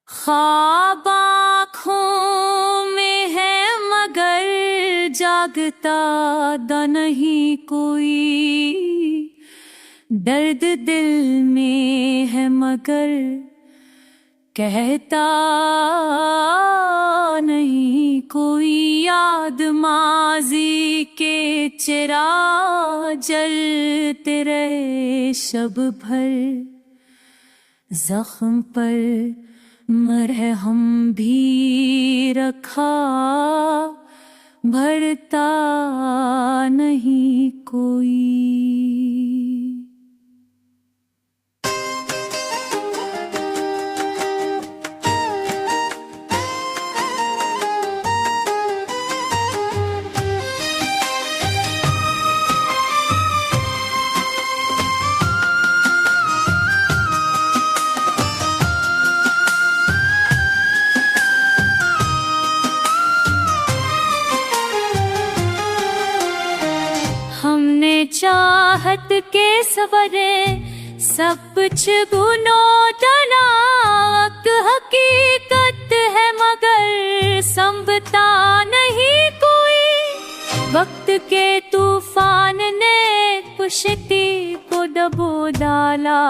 ख्वाब आँखों में है मगर जागता द नहीं कोई। दर्द दिल में है मगर कहता नहीं कोई। याद माजी के चिराग जलते रहे शब भर। जख्म पर मरहम भी रखा भरता नहीं कोई। हमने चाहत के सवरे सब कुछ गुनो तनाक हकीकत है मगर संभता नहीं कोई। वक्त के तूफान ने कुश्ती को दबो डाला।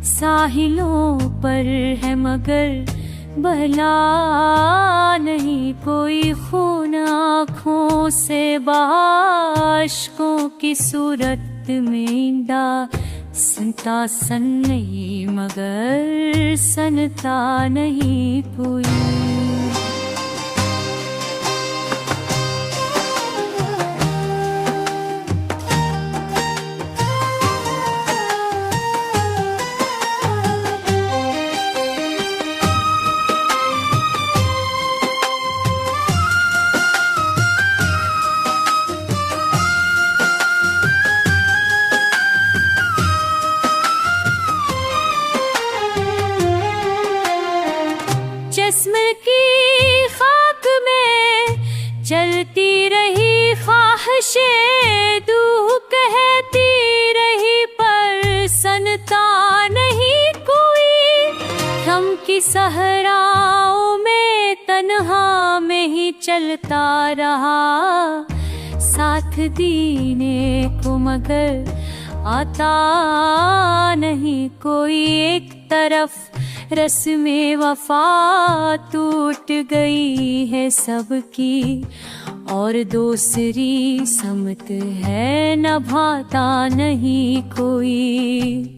साहिलों पर है मगर भला नहीं कोई। खून आँखों से बाशकों की सूरत में डा सनता सन नहीं मगर सनता नहीं कोई। जिस्म की खाक में चलती रही ख्वाहिशें दूह कहती रही पर सनता नहीं कोई। हम की सहराओं में तन्हा में ही चलता रहा। साथ दीने को मगर आता नहीं कोई। एक तरफ रस्में वफा टूट गई है सबकी और दूसरी समत है नभाता नहीं कोई।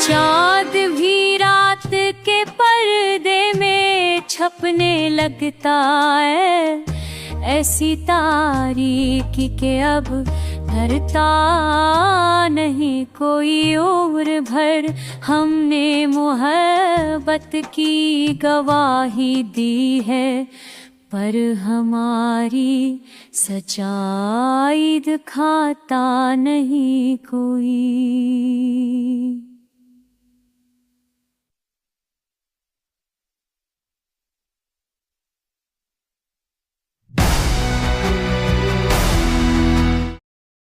चाँद भी रात के पर्दे में छपने लगता है। ऐसी तारीकी के अब डरता नहीं कोई। उम्र भर हमने मोहब्बत की गवाही दी है पर हमारी सच्चाई दिखाता नहीं कोई।